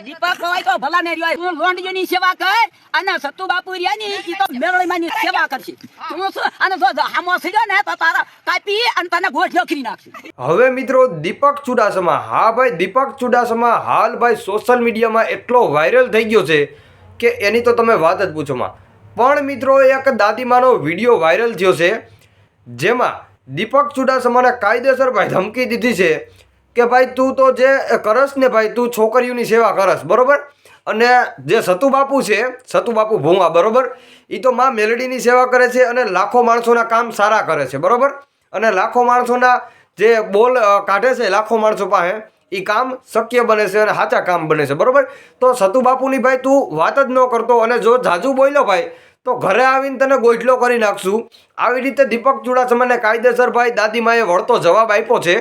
દીપક કવાય તો ભલા ને રહ્યો તું લોંડીઓની સેવા કર અને સત્તુ બાપુ રહ્યા ની ઈ તો મેળવીમાંની સેવા કરશે તું શું અને જો હામો સીડ્યો ને તો તારા કાપી અને તને ગોઠિયો કરી નાખશે. હવે મિત્રો દીપક ચુડાસમા, હા ભાઈ દીપક ચુડાસમા હાલ ભાઈ સોશિયલ મીડિયામાં એટલો વાયરલ થઈ ગયો છે કે એની તો તમે વાત જ પૂછોમાં. પણ મિત્રો એક દાદીમાનો વિડીયો વાયરલ થયો છે જેમાં દીપક ચુડાસમાને કાયદેસર ભાઈ ધમકી દીધી છે કે ભાઈ તું તો જે કરસ ને ભાઈ તું છોકરીઓની સેવા કરસ બરોબર, અને જે સતુ બાપુ છે, સતુ બાપુ ભૂવા બરોબર, એ તો માં મેલડીની સેવા કરે છે અને લાખો માણસોના કામ સારા કરે છે બરોબર, અને લાખો માણસોના જે બોલ કાઢે છે લાખો માણસો પાસે એ કામ શક્ય બને છે અને સાચા કામ બને છે બરોબર. તો સતુ બાપુની ભાઈ તું વાત જ ન કરતો અને જો જાજુ બોલ્યો ભાઈ તો ઘરે આવીને તને ગોઠલો કરી નાખશું. આવી રીતે દીપક ચુડાસમાને કાયદેસર ભાઈ દાદીમાએ વળતો જવાબ આપ્યો છે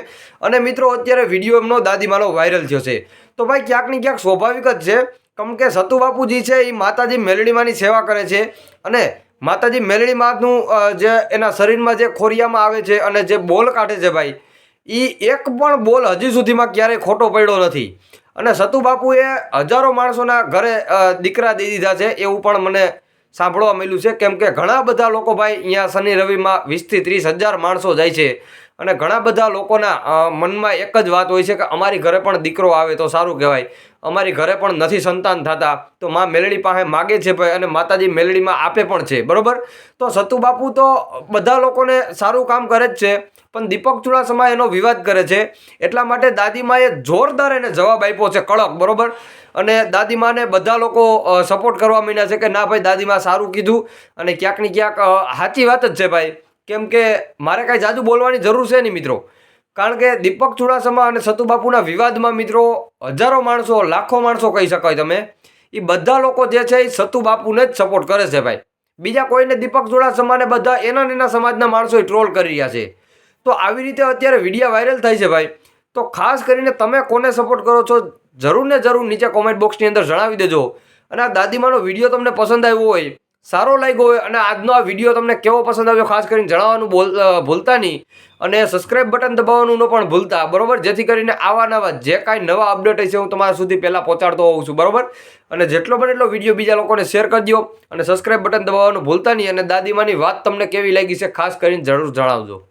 અને મિત્રો અત્યારે વિડીયો એમનો દાદીમાનો વાયરલ થયો છે. તો ભાઈ ક્યાંક ને ક્યાંક સ્વાભાવિક જ છે, કેમ કે સતુ બાપુજી છે એ માતાજી મેલડીમાંની સેવા કરે છે અને માતાજી મેલડી માનું જે એના શરીરમાં જે ખોરિયામાં આવે છે અને જે બોલ કાઢે છે ભાઈ એ એક પણ બોલ હજી સુધીમાં ક્યારેય ખોટો પડ્યો નથી. અને સતુ બાપુએ હજારો માણસોના ઘરે દીકરા દઈ દીધા છે એવું પણ મને સાંભળવા મળ્યું છે, કેમ કે ઘણા બધા લોકો ભાઈ અહીંયા શનિ રવિમાં 20 થી 30 હજાર માણસો જાય છે અને ઘણા બધા લોકોના મનમાં એક જ વાત હોય છે કે અમારી ઘરે પણ દીકરો આવે તો સારું કહેવાય, અમારી ઘરે પણ નથી સંતાન થતા તો માં મેલડી પાસે માગે છે ભાઈ અને માતાજી મેલડીમાં આપે પણ છે બરોબર. તો સતુ બાપુ તો બધા લોકોને સારું કામ કરે જ છે, પણ દીપક ચુડાસમા એનો વિવાદ કરે છે એટલા માટે દાદીમાએ જોરદાર એને જવાબ આપ્યો છે કડક બરોબર. અને દાદીમાને બધા લોકો સપોર્ટ કરવા માંડ્યા છે કે ના ભાઈ દાદીમા સારું કીધું અને ક્યાંક ને ક્યાંક સાચી વાત જ છે ભાઈ, કેમ કે મારે કાંઈ જાજુ બોલવાની જરૂર છે નહીં મિત્રો, કારણ કે દીપક ચુડાસમા અને સતુ બાપુના વિવાદમાં મિત્રો હજારો માણસો લાખો માણસો કહી શકાય તમે, એ બધા લોકો જે છે એ સતુ બાપુને જ સપોર્ટ કરે છે ભાઈ. બીજા કોઈને દીપક ચુડાસમાને બધા એના સમાજના માણસો ટ્રોલ કરી રહ્યા છે. તો આવી રીતે અત્યારે વિડીયો વાયરલ થાય છે ભાઈ. તો ખાસ કરીને તમે કોને સપોર્ટ કરો છો જરૂર ને જરૂર નીચે કોમેન્ટ બોક્સની અંદર જણાવી દેજો. અને આ દાદીમાનો વિડીયો તમને પસંદ આવ્યો હોય, સારો લાગ્યો હોય અને આજનો આ વિડીયો તમને કેવો પસંદ આવ્યો ખાસ કરીને જણાવવાનું ભૂલતા નહીં અને સબસ્ક્રાઇબ બટન દબાવવાનું ન પણ ભૂલતા બરોબર, જેથી કરીને આવા નવા જે કાંઈ નવા અપડેટ હશે હું તમારા સુધી પહેલાં પહોંચાડતો હોઉં છું બરોબર. અને જેટલો બને એટલો વિડીયો બીજા લોકોને શેર કરી દો અને સબસ્ક્રાઇબ બટન દબાવવાનું ભૂલતા નહીં. અને દાદીમાની વાત તમને કેવી લાગી છે ખાસ કરીને જરૂર જણાવજો.